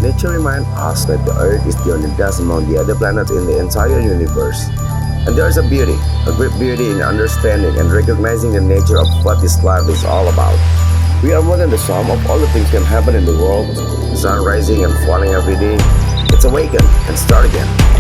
Nature reminds us that the Earth is the only dust among the other planets in the entire universe. And there is a great beauty in understanding and recognizing the nature of what this life is all about. We are more than the sum of all the things can happen in the world. The sun rising and falling every day. It's awaken and start again.